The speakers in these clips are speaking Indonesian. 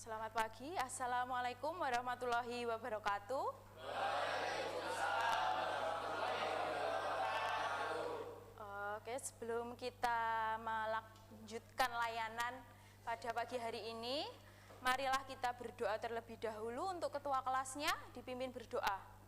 Selamat pagi, Assalamualaikum warahmatullahi wabarakatuh. Oke, sebelum kita melanjutkan layanan pada pagi hari ini, marilah kita berdoa terlebih dahulu untuk ketua kelasnya, dipimpin berdoa.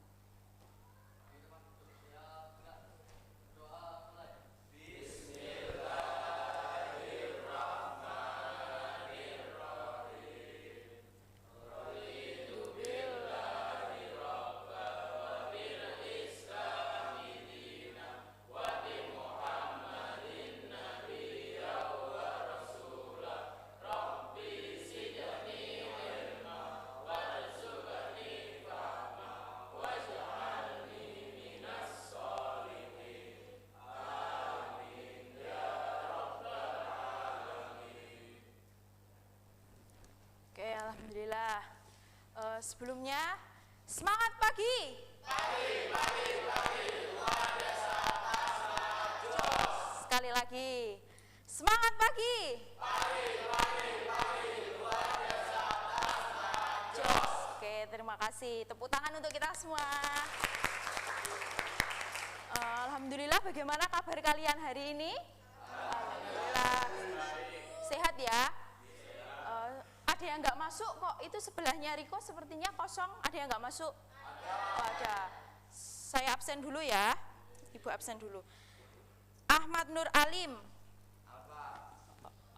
Alhamdulillah. Sebelumnya semangat pagi. Pagi, luar biasa. Sekali lagi. Semangat pagi. Pagi, luar biasa. Jos. Oke, terima kasih. Tepuk tangan untuk kita semua. Alhamdulillah, bagaimana kabar kalian hari ini? Alhamdulillah. Sehat ya? Ada yang nggak masuk kok, itu sebelahnya Riko sepertinya kosong, ada yang nggak masuk? Oh, ada. Saya absen dulu ya, Ibu absen dulu. Ahmad Nur Alim.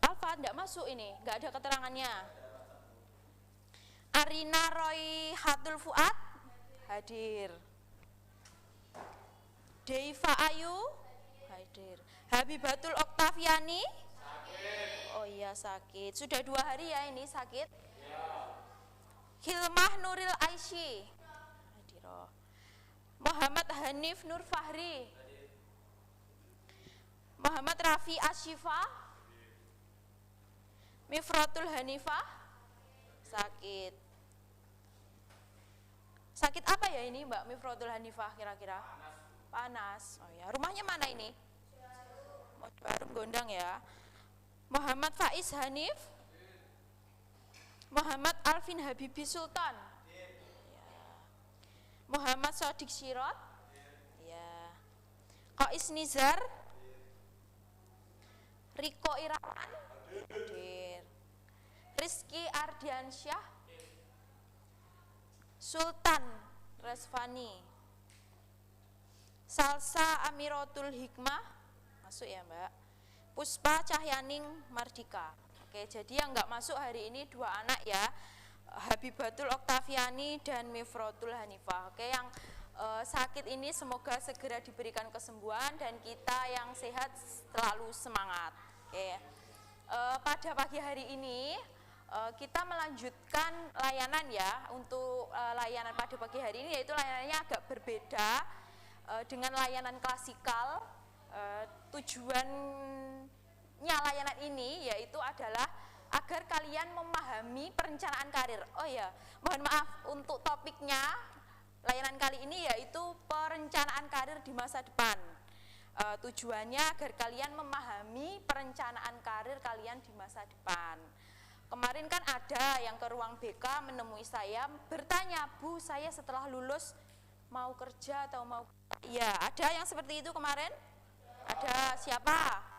Alfa nggak masuk ini, nggak ada keterangannya. Arina Roy Hatul Fuad hadir. Deiva Ayu hadir. Habibatul Oktaviani. Oh iya, sakit. Sudah 2 hari ya ini sakit? Ya. Hilmah Nuril Aishi. Hadiroh. Muhammad Hanif Nur Fahri. Muhammad Rafi Asyifa. Mifratul Hanifah. Sakit. Sakit apa ya ini Mbak Mifratul Hanifah kira-kira? Panas. Oh ya, rumahnya mana ini? Baru Gondang ya. Muhammad Faiz Hanif. Muhammad Alvin Habibi Sultan. Ya. Muhammad Sodik Syirot. Ya. Qais Nizar. Riko Irawan. Hadir. Rizky Ardiansyah. Sultan Resvani. Salsa Amiratul Hikmah. Masuk ya Mbak. Puspa Cahyaning Mardika. Oke, jadi yang nggak masuk hari ini 2 anak ya, Habibatul Oktaviani dan Mifratul Hanifah. Oke, yang sakit ini semoga segera diberikan kesembuhan dan kita yang sehat selalu semangat. Oke, pada pagi hari ini kita melanjutkan layanan ya. Untuk layanan pada pagi hari ini yaitu layanannya agak berbeda dengan layanan klasikal. Tujuannya layanan ini yaitu adalah agar kalian memahami perencanaan karir. Oh ya, mohon maaf untuk topiknya layanan kali ini yaitu perencanaan karir di masa depan. Tujuannya agar kalian memahami perencanaan karir kalian di masa depan. Kemarin kan ada yang ke ruang BK menemui saya bertanya, Bu, saya setelah lulus mau kerja atau mau... Ya, ada yang seperti itu kemarin? Ada siapa?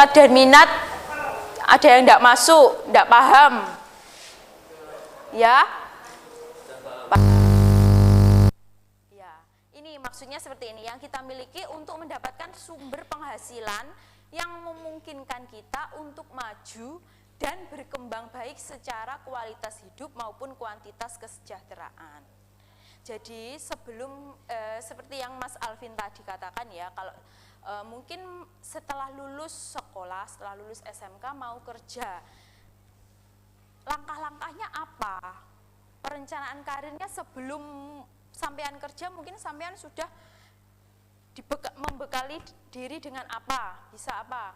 bakat dan minat, ada yang tidak masuk, tidak paham. Ya? Ya, ini maksudnya seperti ini, yang kita miliki untuk mendapatkan sumber penghasilan yang memungkinkan kita untuk maju dan berkembang baik secara kualitas hidup maupun kuantitas kesejahteraan. Jadi sebelum seperti yang Mas Alvin tadi katakan ya, kalau mungkin setelah lulus sekolah, setelah lulus SMK mau kerja, langkah-langkahnya apa? Perencanaan karirnya sebelum sampean kerja, mungkin sampean sudah membekali diri dengan apa? Bisa apa?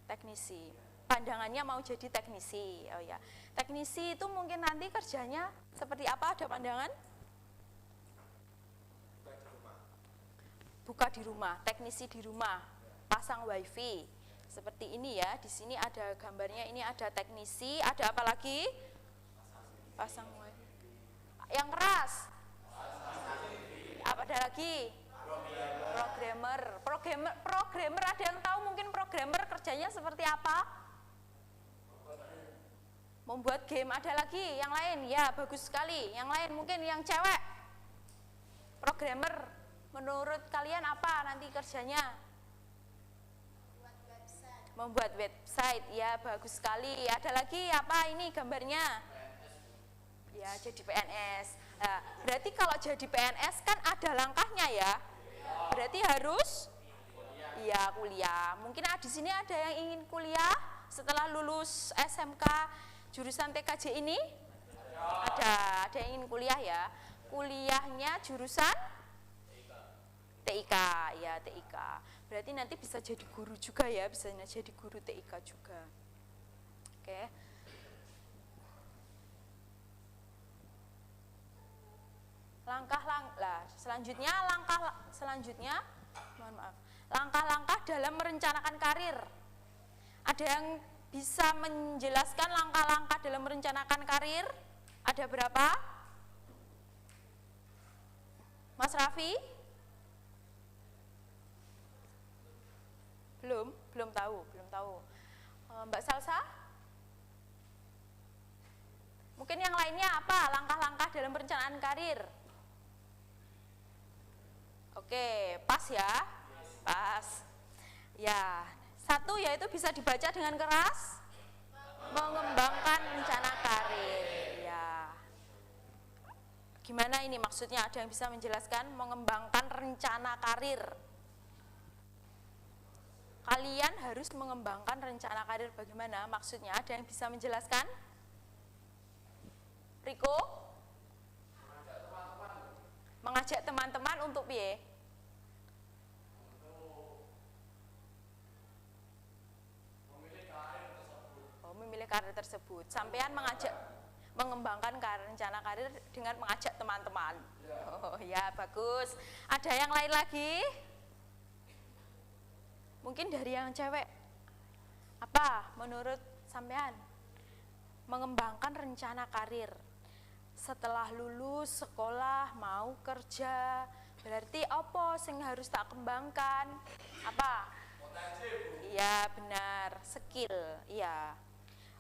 Teknisi. Pandangannya mau jadi teknisi. Oh ya. Teknisi itu mungkin nanti kerjanya seperti apa? Ada pandangan? Buka di rumah, teknisi di rumah, pasang wifi. Seperti ini ya, di sini ada gambarnya, ini ada teknisi, ada apa lagi? Pasang wifi. Yang keras? Apa ada lagi? Programmer ada yang tahu mungkin programmer kerjanya seperti apa? Membuat game. Ada lagi yang lain? Ya, bagus sekali. Yang lain mungkin yang cewek. Programmer, menurut kalian apa nanti kerjanya? Membuat website. Ya, bagus sekali. Ada lagi apa ini gambarnya? Ya, jadi PNS. Nah, berarti kalau jadi PNS kan ada langkahnya ya. Berarti harus kuliah. Mungkin di sini ada yang ingin kuliah setelah lulus SMK jurusan TKJ ini? Ada yang ingin kuliah ya. Kuliahnya jurusan TIK, ya TIK. Berarti nanti bisa jadi guru juga ya, bisa jadi guru TIK juga. Oke. Langkah-langkah dalam merencanakan karir. Ada yang bisa menjelaskan langkah-langkah dalam merencanakan karir? Ada berapa? Mas Raffi? Belum tahu. Mbak Salsa? Mungkin yang lainnya apa? Langkah-langkah dalam perencanaan karir. Oke, pas ya? Pas. Ya, satu yaitu bisa dibaca dengan keras, mengembangkan rencana karir. Ya. Gimana ini maksudnya? Ada yang bisa menjelaskan mengembangkan rencana karir? Kalian harus mengembangkan rencana karir bagaimana? Maksudnya ada yang bisa menjelaskan? Riko? Mengajak teman-teman untuk piye? Memilih karir tersebut. Sampean mengembangkan rencana karir dengan mengajak teman-teman. Oh ya, bagus. Ada yang lain lagi? Mungkin dari yang cewek. Apa menurut sampean? Mengembangkan rencana karir. Setelah lulus sekolah mau kerja, berarti apa sing harus tak kembangkan? Apa? Iya benar, skill. Iya.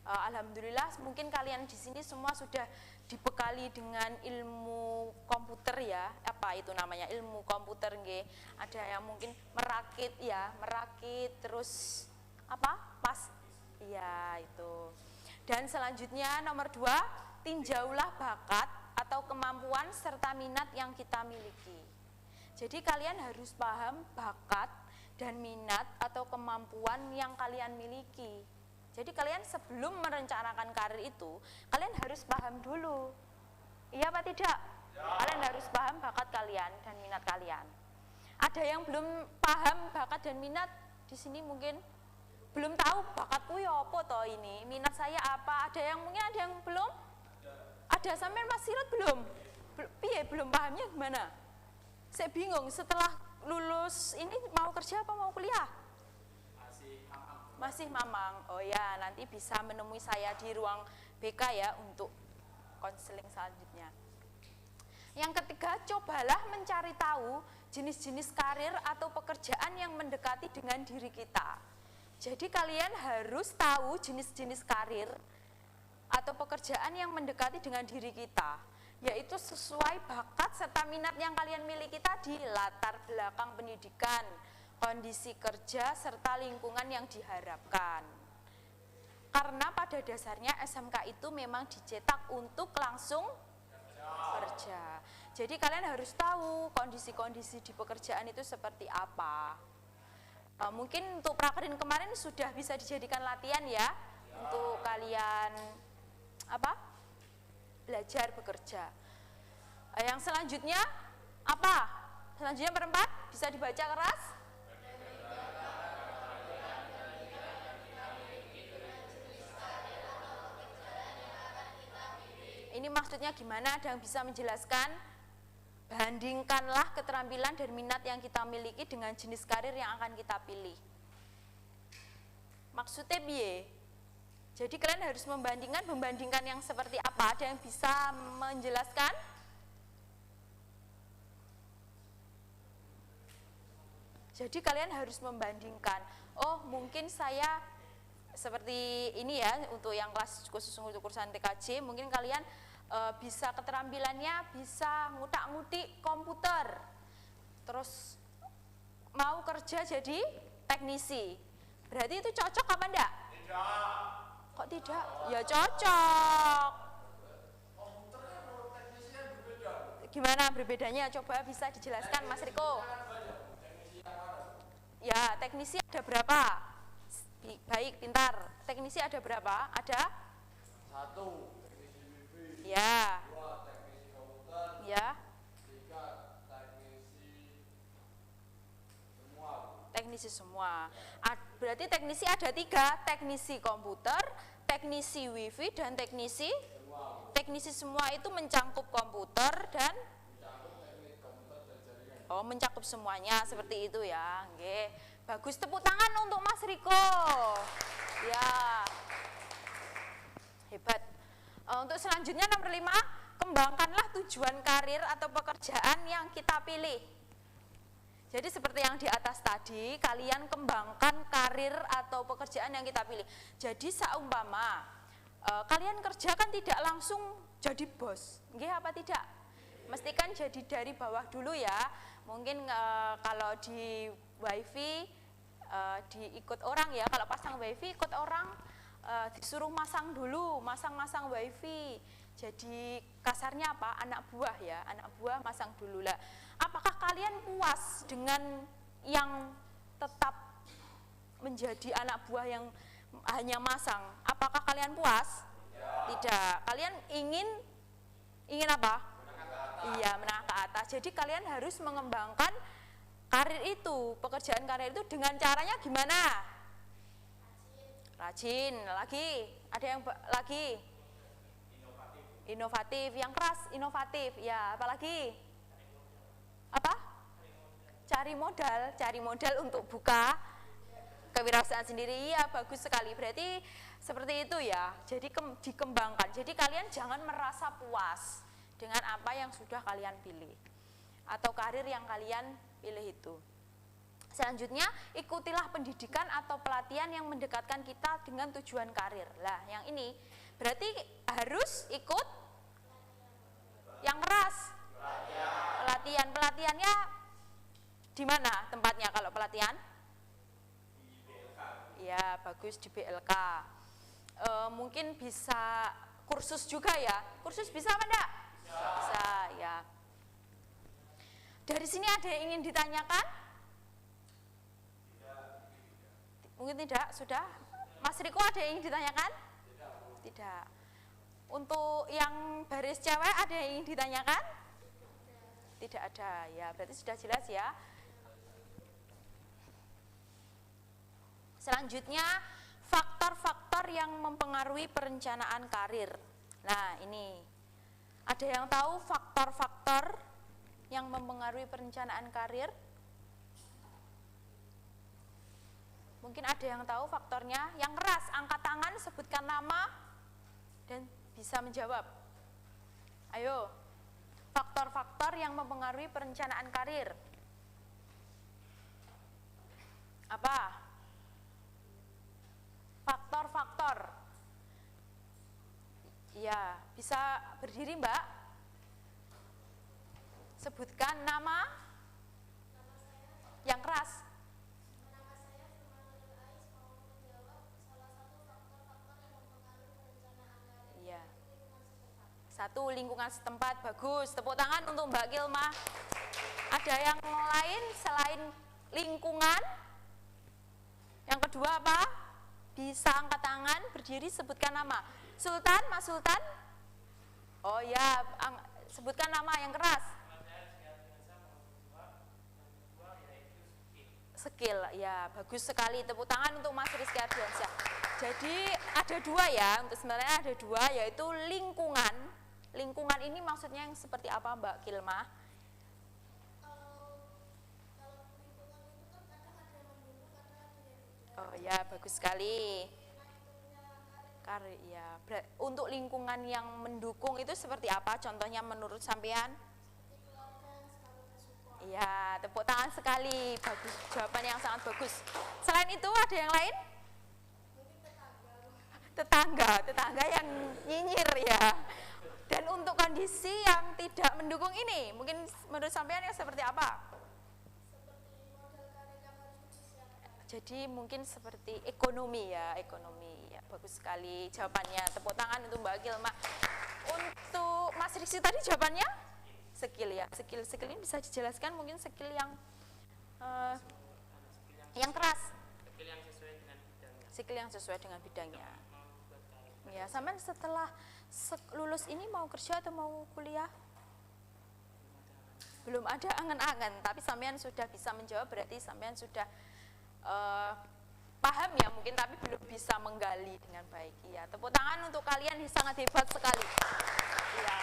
Alhamdulillah mungkin kalian di sini semua sudah dibekali dengan ilmu komputer ya. Apa itu namanya? Ilmu komputer nggih. Ada yang mungkin merakit terus apa? Pas. Iya itu. Dan selanjutnya nomor 2, tinjaulah bakat atau kemampuan serta minat yang kita miliki. Jadi kalian harus paham bakat dan minat atau kemampuan yang kalian miliki. Jadi kalian sebelum merencanakan karir itu, kalian harus paham dulu. Iya apa tidak? Kalian harus paham bakat kalian dan minat kalian. Ada yang belum paham bakat dan minat di sini mungkin belum tahu bakatku ya apa toh ini, minat saya apa? Ada yang mungkin ada yang belum? Ada sampean Mas Sirat belum? Piye belum pahamnya gimana? Saya bingung setelah lulus ini mau kerja apa mau kuliah? Masih mamang. Oh ya, nanti bisa menemui saya di ruang BK ya untuk konseling selanjutnya. Yang ketiga, cobalah mencari tahu jenis-jenis karir atau pekerjaan yang mendekati dengan diri kita. Jadi kalian harus tahu jenis-jenis karir atau pekerjaan yang mendekati dengan diri kita, yaitu sesuai bakat serta minat yang kalian miliki tadi, latar belakang pendidikan, kondisi kerja, serta lingkungan yang diharapkan. Karena pada dasarnya SMK itu memang dicetak untuk langsung kerja. Jadi kalian harus tahu kondisi-kondisi di pekerjaan itu seperti apa. Mungkin untuk prakerin kemarin sudah bisa dijadikan latihan ya, untuk kalian belajar bekerja. Yang selanjutnya apa? Selanjutnya berempat, bisa dibaca keras. Ini maksudnya gimana? Ada yang bisa menjelaskan? Bandingkanlah keterampilan dan minat yang kita miliki dengan jenis karir yang akan kita pilih. Maksudnya biye? Jadi kalian harus membandingkan yang seperti apa? Ada yang bisa menjelaskan? Jadi kalian harus membandingkan. Oh, mungkin saya seperti ini ya, untuk yang kelas khusus untuk kursan TKJ, mungkin kalian bisa keterampilannya bisa ngutak-ngutik komputer, terus mau kerja jadi teknisi. Berarti itu cocok apa enggak? Tidak. Kok tidak? Ya cocok. Gimana berbedanya? Coba bisa dijelaskan Mas Riko. Ya, teknisi ada berapa? Baik, pintar. Teknisi ada berapa? Ada? 1. Ya. 2 teknisi komputer. Ya. 3 teknisi semua. Teknisi semua. Berarti teknisi ada 3, teknisi komputer, teknisi wifi, dan teknisi semua. Teknisi semua itu mencakup komputer dan mencakup semuanya, seperti itu ya. Oke. Bagus, tepuk tangan untuk Mas Riko. Ya. Hebat. Untuk selanjutnya nomor 5, kembangkanlah tujuan karir atau pekerjaan yang kita pilih. Jadi seperti yang di atas tadi, kalian kembangkan karir atau pekerjaan yang kita pilih. Jadi seumpama kalian kerja kan tidak langsung jadi bos, nggih apa tidak? Mesti kan jadi dari bawah dulu ya. Mungkin kalau di wifi diikut orang ya, kalau pasang wifi ikut orang. Disuruh masang dulu, masang wifi. Jadi kasarnya apa? Anak buah ya, anak buah masang dulu lah. Apakah kalian puas dengan yang tetap menjadi anak buah yang hanya masang? Apakah kalian puas? Tidak. Kalian ingin apa? Iya, menengah ke atas. Jadi kalian harus mengembangkan karir itu, pekerjaan karir itu dengan caranya gimana? Rajin, lagi, ada yang lagi? Inovatif, yang keras inovatif, ya apalagi? Apa? Cari modal untuk buka kewirausahaan sendiri, ya bagus sekali, berarti seperti itu ya, jadi dikembangkan, jadi kalian jangan merasa puas dengan apa yang sudah kalian pilih, atau karir yang kalian pilih itu. Selanjutnya, ikutilah pendidikan atau pelatihan yang mendekatkan kita dengan tujuan karir. Lah, yang ini berarti harus ikut yang keras. Pelatihan. Pelatihannya di mana tempatnya kalau pelatihan? Di BLK. Ya, bagus di BLK. Mungkin bisa kursus juga ya. Kursus bisa apa enggak? Bisa, ya. Dari sini ada yang ingin ditanyakan? Mungkin tidak, sudah. Mas Riko ada yang ingin ditanyakan? Tidak. Untuk yang baris cewek ada yang ingin ditanyakan? Tidak ada, ya berarti sudah jelas ya. Selanjutnya, faktor-faktor yang mempengaruhi perencanaan karir. Nah, ini. Ada yang tahu faktor-faktor yang mempengaruhi perencanaan karir? Mungkin ada yang tahu faktornya. Yang keras, angkat tangan, sebutkan nama, dan bisa menjawab. Ayo, faktor-faktor yang mempengaruhi perencanaan karir. Apa? Faktor-faktor. Ya, bisa berdiri Mbak. Sebutkan nama yang keras. Nama saya Firmanul Ais mau menjawab salah satu faktor-faktor yang mempengaruhi perencanaan anggaran. Iya. Lingkungan setempat. Satu, lingkungan setempat. Bagus. Tepuk tangan untuk Mbak Kilma. Ada yang lain selain lingkungan? Yang kedua apa? Bisa angkat tangan, berdiri, sebutkan nama. Sultan, Mas Sultan? Oh ya, sebutkan nama yang keras. Skill, ya bagus sekali. Tepuk tangan untuk Mas Rizky Ardiansyah. Jadi ada dua ya, untuk sebenarnya ada dua, yaitu lingkungan. Lingkungan ini maksudnya yang seperti apa Mbak Kilma? Kalau lingkungan itu kan kadang ada yang mendukung, kadang ada yang tidak. Oh ya, bagus sekali. Nah, itu punya Ya, untuk lingkungan yang mendukung itu seperti apa? Contohnya menurut sampean? seperti keluarga yang selalu bersupport. Iya, tepuk tangan sekali. Bagus, jawaban yang sangat bagus. Selain itu ada yang lain? Mungkin Tetangga yang nyinyir ya. Dan untuk kondisi yang tidak mendukung ini, mungkin menurut sampean yang seperti apa? seperti modal karir yang harus dipersiapkan. Jadi mungkin seperti ekonomi ya, ekonomi ya, bagus sekali jawabannya. Tepuk tangan untuk Mbak Kilma. Untuk Mas Rizky tadi jawabannya skill ya, skill ini bisa dijelaskan mungkin skill yang keras, skill yang sesuai dengan bidangnya. Ya, sampean setelah lulus ini mau kerja atau mau kuliah? Belum ada angan-angan, tapi sampean sudah bisa menjawab, berarti sampean sudah paham ya mungkin, tapi belum bisa menggali dengan baik. Ya, tepuk tangan untuk kalian, sangat hebat sekali. Ya.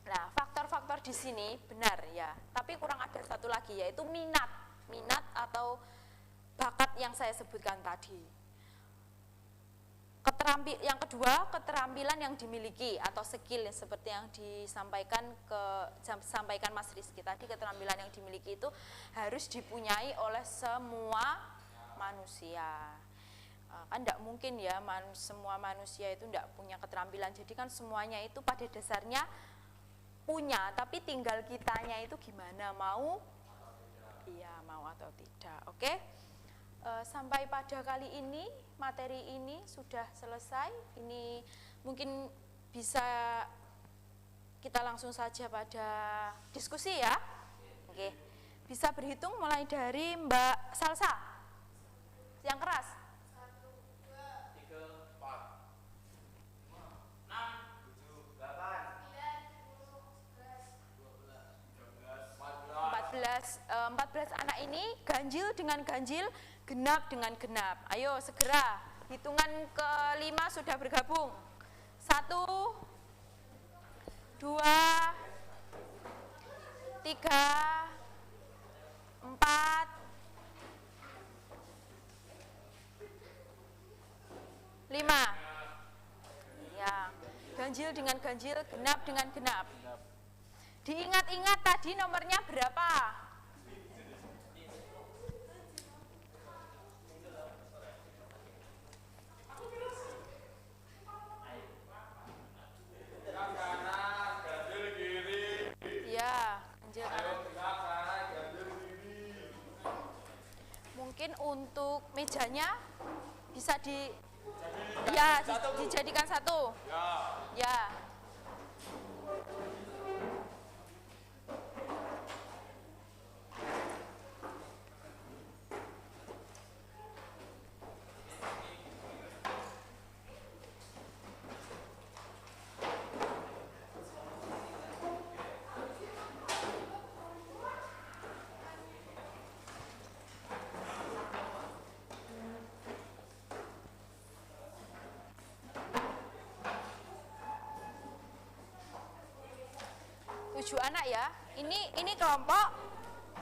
Nah, faktor-faktor di sini benar ya, tapi kurang ada satu lagi, yaitu minat atau bakat yang saya sebutkan tadi. Yang kedua, keterampilan yang dimiliki atau skill seperti yang disampaikan Mas Rizky tadi, keterampilan yang dimiliki itu harus dipunyai oleh semua manusia. Kan tidak mungkin ya semua manusia itu tidak punya keterampilan. Jadi kan semuanya itu pada dasarnya punya, tapi tinggal kitanya itu gimana, mau? Iya, mau atau tidak. Oke. Sampai pada kali ini materi ini sudah selesai. Ini mungkin bisa kita langsung saja pada diskusi ya. Oke. Bisa berhitung mulai dari Mbak Salsa yang keras. 1, 2, 3, 4, 5, 6, 7, 8, 9, 10, 11, 12, 13, 14. 14 anak ini ganjil dengan ganjil, genap dengan genap. Ayo segera, hitungan kelima sudah bergabung. 1, 2, 3, 4, 5. Ya, ganjil dengan ganjil, genap dengan genap. Diingat-ingat tadi nomornya berapa? Mungkin untuk mejanya bisa dijadikan satu. Ya. Tujuh anak ya. Ini kelompok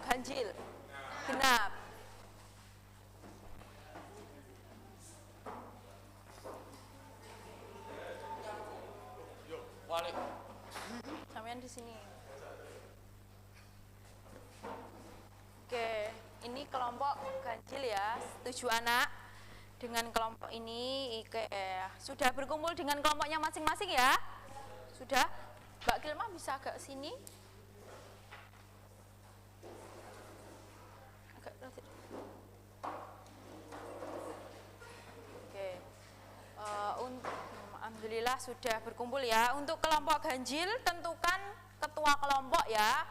ganjil genap. Balik. Sampean di sini. ini kelompok ganjil ya, 7 anak dengan kelompok ini. Sudah berkumpul dengan kelompoknya masing-masing ya? Sudah? Mbak Kilma bisa agak sini? Oke. Alhamdulillah sudah berkumpul ya. Untuk kelompok ganjil tentukan ketua kelompok ya.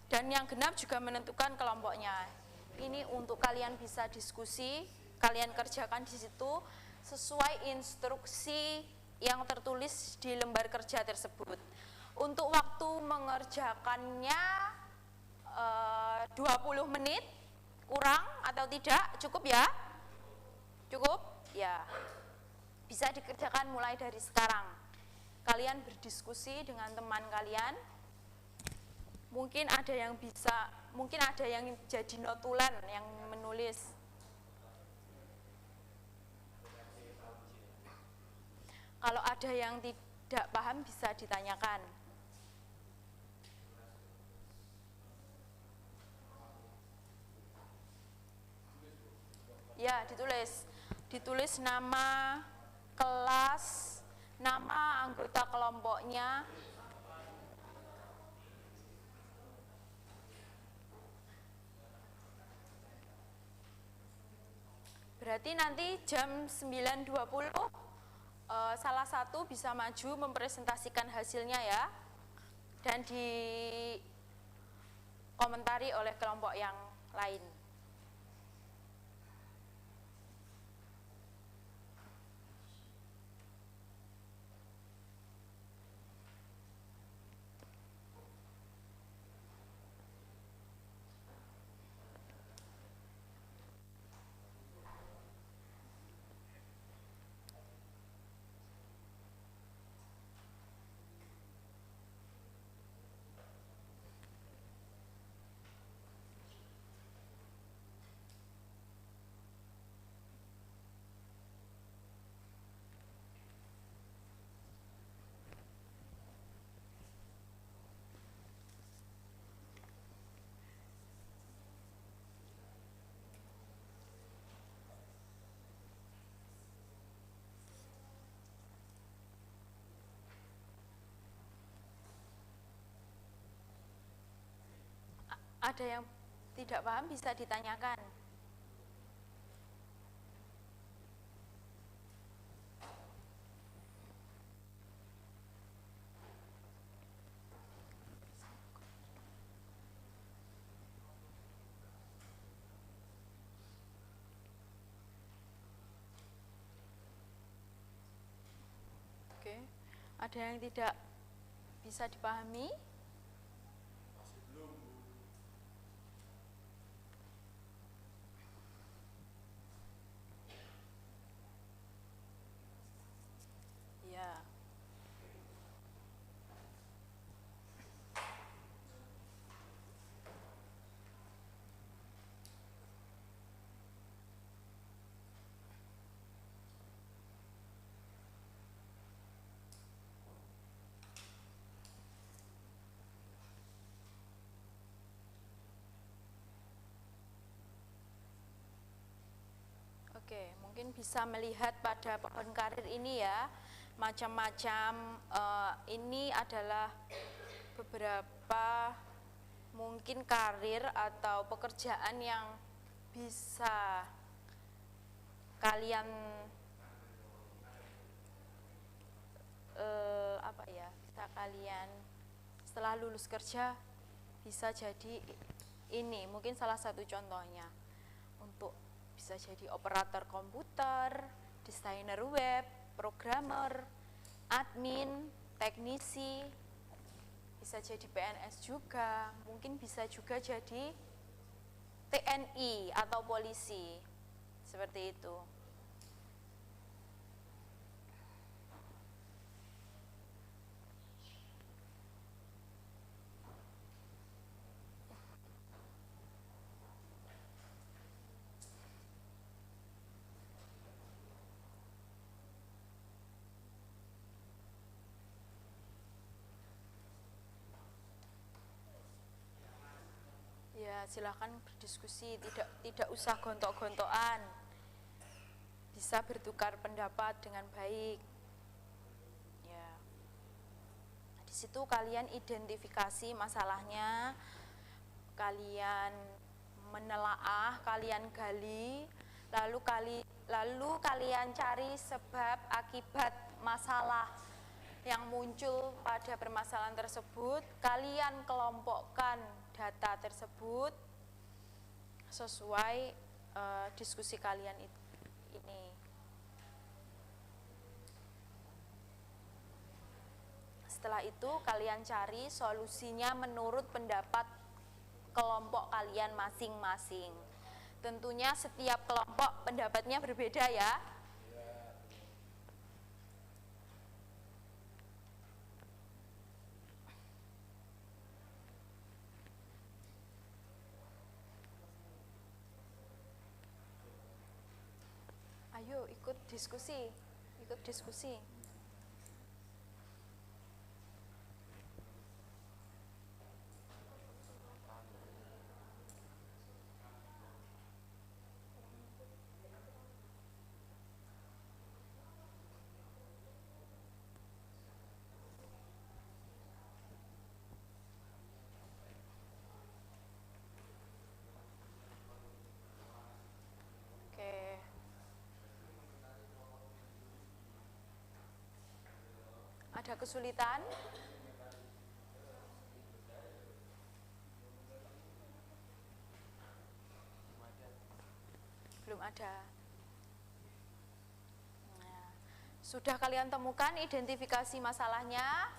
Dan yang genap juga menentukan kelompoknya. Ini untuk kalian bisa diskusi, kalian kerjakan di situ sesuai instruksi yang tertulis di lembar kerja tersebut. Untuk waktu mengerjakannya 20 menit, kurang atau tidak, cukup ya? Cukup? Ya. Bisa dikerjakan mulai dari sekarang. Kalian berdiskusi dengan teman kalian. Mungkin ada yang bisa, mungkin ada yang jadi notulen yang menulis. Kalau ada yang tidak paham bisa ditanyakan. Ya, ditulis nama kelas, nama anggota kelompoknya. Berarti nanti jam 9.20 salah satu bisa maju mempresentasikan hasilnya ya, dan dikomentari oleh kelompok yang lain. Ada yang tidak paham bisa ditanyakan. Oke, ada yang tidak bisa dipahami? Ya. Oke, mungkin bisa melihat pada pohon karir ini ya, macam-macam. Ini adalah beberapa mungkin karir atau pekerjaan yang bisa kalian bisa kalian setelah lulus kerja bisa jadi ini, mungkin salah satu contohnya. Untuk bisa jadi operator komputer, desainer web, programmer, admin, teknisi, bisa jadi PNS juga, mungkin bisa juga jadi TNI atau polisi, seperti itu. Ya, Ya, silahkan berdiskusi, tidak usah gontok-gontokan. Bisa bertukar pendapat dengan baik. Ya. Di situ kalian identifikasi masalahnya, kalian menelaah, kalian gali, lalu kalian cari sebab akibat masalah yang muncul pada permasalahan tersebut, kalian kelompokkan data tersebut sesuai diskusi kalian ini. Setelah itu kalian cari solusinya menurut pendapat kelompok kalian masing-masing. Tentunya setiap kelompok pendapatnya berbeda ya. Ayo ikut diskusi, ikut diskusi. Oke. Ada kesulitan? Belum ada. Nah, sudah kalian temukan identifikasi masalahnya,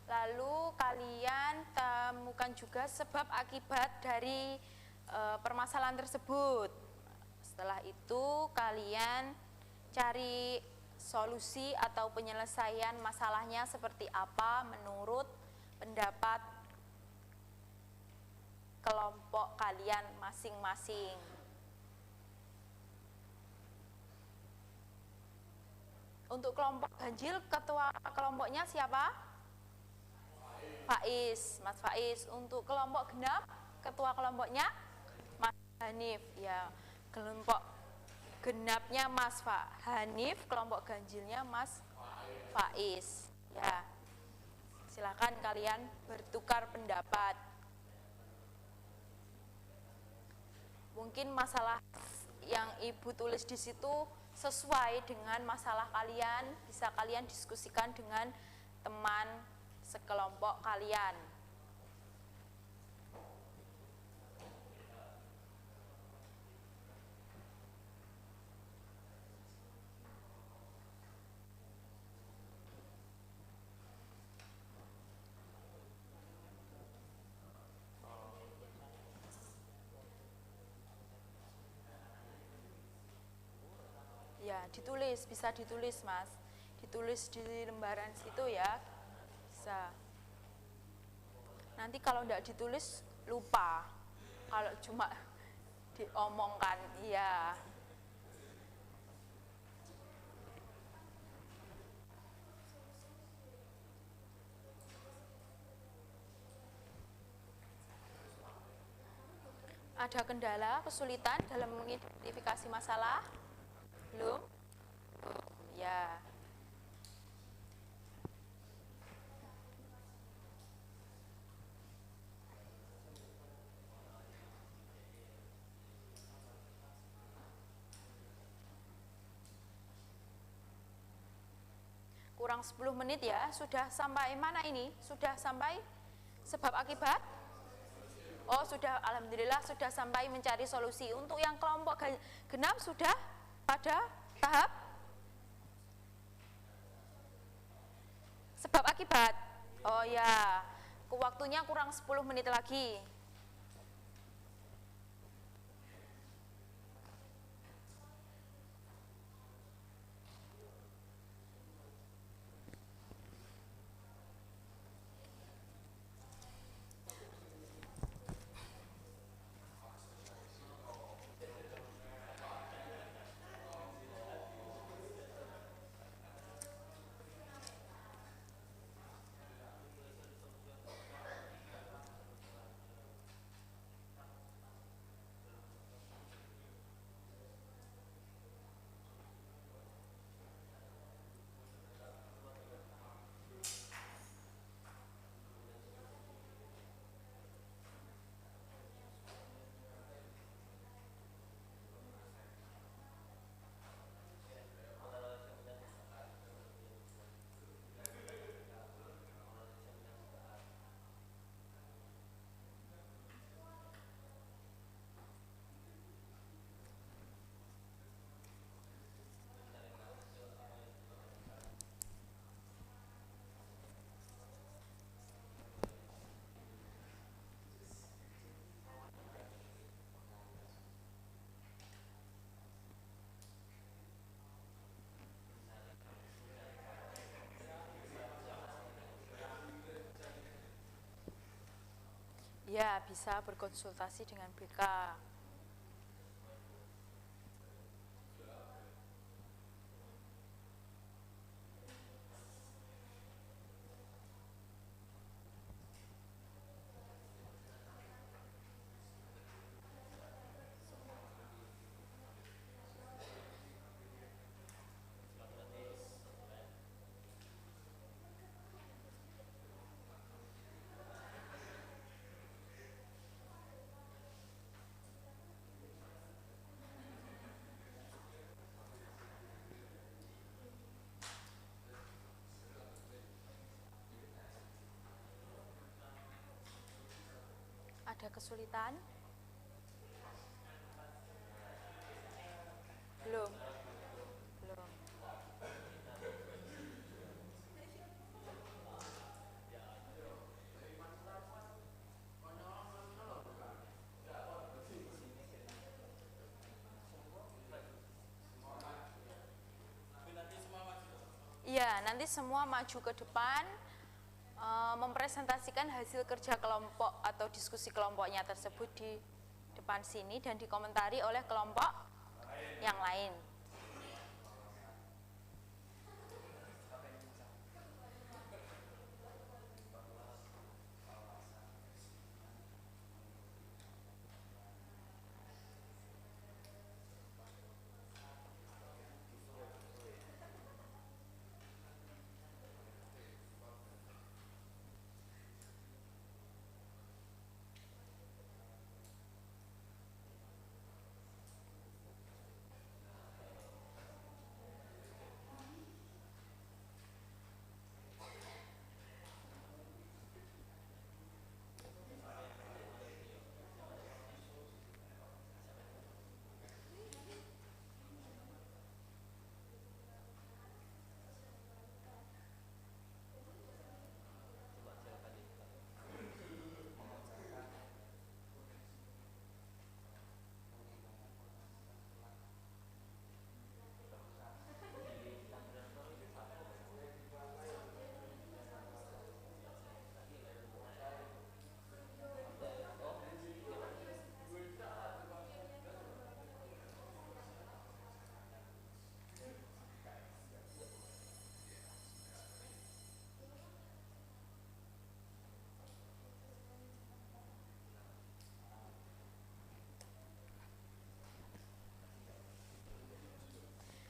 lalu kalian temukan juga sebab akibat dari permasalahan tersebut. Setelah itu kalian cari solusi atau penyelesaian masalahnya seperti apa menurut pendapat kelompok kalian masing-masing. Untuk kelompok ganjil, ketua kelompoknya siapa? Faiz, Mas Faiz. Untuk kelompok genap, ketua kelompoknya Mas Hanif. Ya, kelompok genapnya Mas Hanif, kelompok ganjilnya Mas Faiz. Ya, silakan kalian bertukar pendapat. Mungkin masalah yang Ibu tulis di situ sesuai dengan masalah kalian, bisa kalian diskusikan dengan teman sekelompok kalian. Ya, ditulis, bisa ditulis Mas. Ditulis di lembaran situ ya, bisa. Nanti kalau enggak ditulis, lupa. Kalau cuma diomongkan, iya. Ada kendala, kesulitan dalam mengidentifikasi masalah? Belum? Ya. Kurang 10 menit ya. Sudah sampai mana ini? Sudah sampai sebab akibat? Oh, sudah, alhamdulillah sudah sampai mencari solusi. Untuk yang kelompok genap sudah pada tahap sebab akibat. Oh ya, waktunya kurang 10 menit lagi. Ya, bisa berkonsultasi dengan BK. Ada kesulitan? Belum. Belum. Iya, nanti semua maju ke depan, mempresentasikan hasil kerja kelompok atau diskusi kelompoknya tersebut di depan sini dan dikomentari oleh kelompok yang lain.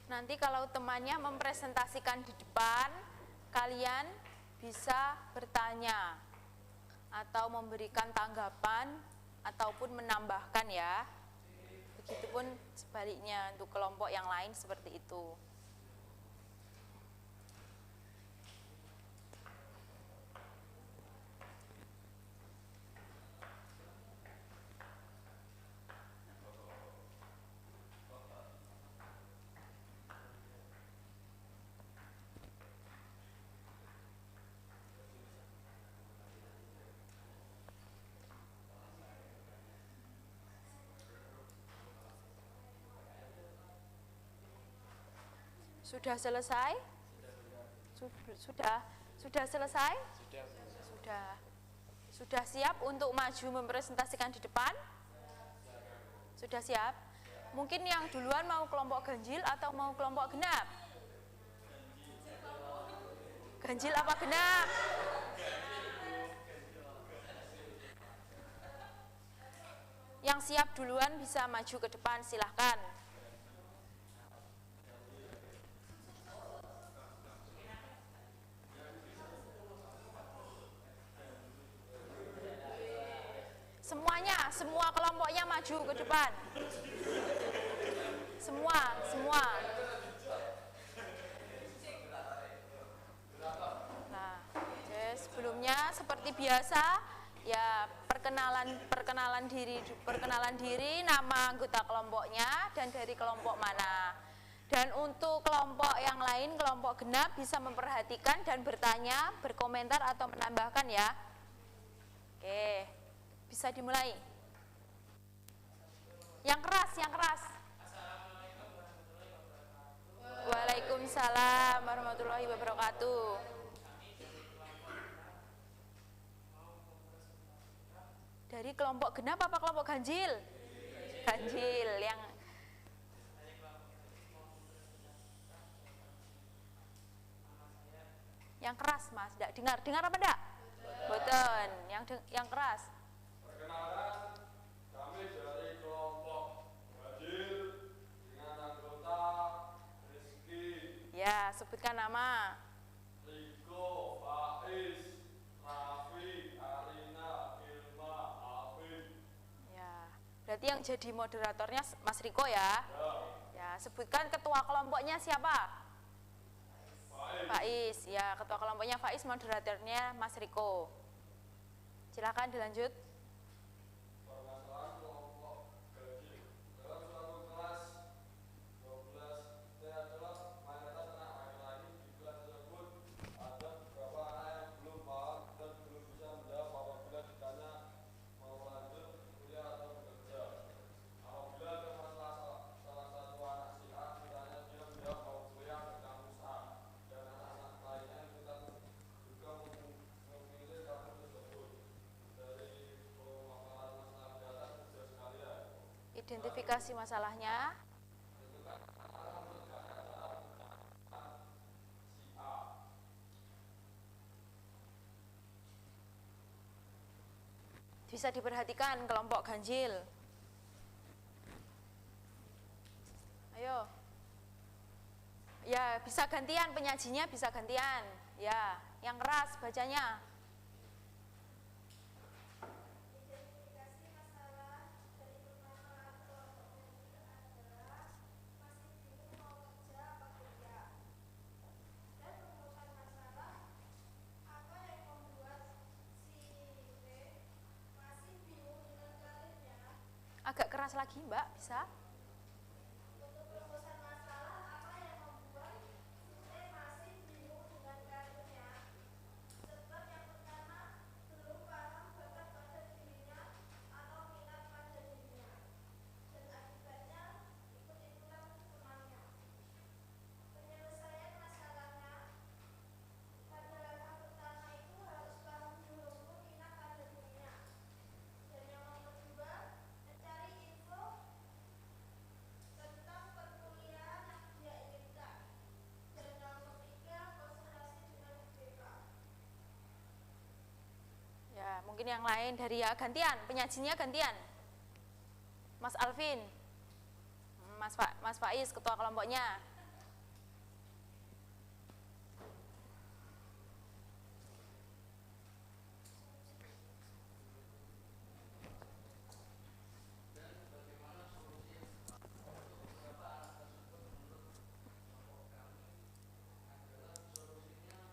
Nanti kalau temannya mempresentasikan di depan, kalian bisa bertanya atau memberikan tanggapan ataupun menambahkan ya. Begitupun sebaliknya untuk kelompok yang lain seperti itu. Sudah selesai? Sudah selesai? Sudah. Sudah siap untuk maju mempresentasikan di depan? Sudah siap? Mungkin yang duluan mau kelompok ganjil atau mau kelompok genap? Ganjil apa genap? Yang siap duluan bisa maju ke depan, silahkan. Semuanya, semua kelompoknya maju ke depan. Semua. Nah, sebelumnya seperti biasa, ya perkenalan diri, nama anggota kelompoknya dan dari kelompok mana. Dan untuk kelompok yang lain, kelompok genap bisa memperhatikan dan bertanya, berkomentar atau menambahkan ya. Oke. Bisa dimulai. Yang keras. Waalaikumsalam warahmatullahi wabarakatuh. Dari kelompok genap apa kelompok ganjil? Ganjil yang keras Mas, enggak dengar apa enggak? Boten, yang keras. Perkenalkan, kami dari kelompok ganjil dengan anggota Rizky, Ya, sebutkan nama. Riko, Faiz, Raffi, Arina, Ilma, Afin. Ya, berarti yang jadi moderatornya Mas Riko ya? Ya, sebutkan ketua kelompoknya siapa? Faiz. Ya, ketua kelompoknya Faiz, moderatornya Mas Riko. Silakan dilanjut. Permasalahan kelompok ganjil dalam suatu kelas 12 adalah mayoritas anak laki-laki. Di kelas tersebut ada beberapa anak yang belum paham dan belum bisa menjawab apabila ditanya mau lanjut kuliah atau bekerja. Apabila ada masalah salah satu anak si A ditanya, dia menjawab mau kuliah ke kampus A, dan anak-anak lainnya kita juga memilih kampus tersebut. Dari pemaparan masalah di atas sudah sekalian. Identifikasi masalahnya. Bisa diperhatikan kelompok ganjil. Ayo. Ya, bisa gantian penyajinya, bisa gantian. Ya, yang keras bacanya. Identifikasi masalah dari permasalahan kelompok ganjil adalah masih bingung mau kerja apa kuliah. Dan menemukan masalah apa yang membuat si B masih bingung dengan karirnya. Agak keras lagi, Mbak, bisa? Untuk perumusan masalah apa yang membuat si B masih bingung dengan karirnya. Sebab yang pertama belum paham bakat pada dirinya atau minat pada dirinya, dan akibatnya ikut-ikutan temannya. Penyelesaian masalahnya pada langkah pertama itu harus paham dulu minat pada dirinya, dan yang nomor kedua mencari info tentang perkuliahan yang dia inginkan, dan yang nomor tiga konsentrasi dengan IPK. Ya, mungkin yang lain dari ya gantian, penyajinya gantian. Mas Alvin. Mas Faiz ketua kelompoknya.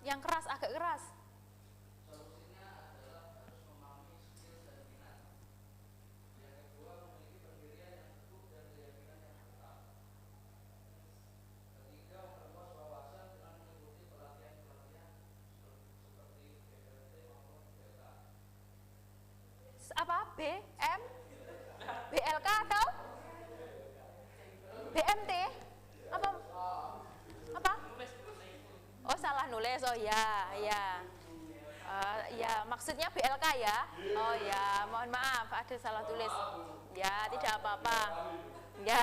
Yang keras, agak keras. Apa? BM? BLK atau BMT? Apa? Apa? Oh, salah nulis. Oh ya, ya. Ya, maksudnya BLK ya. Oh ya, mohon maaf, ada salah tulis. Ya, tidak apa-apa. Ya.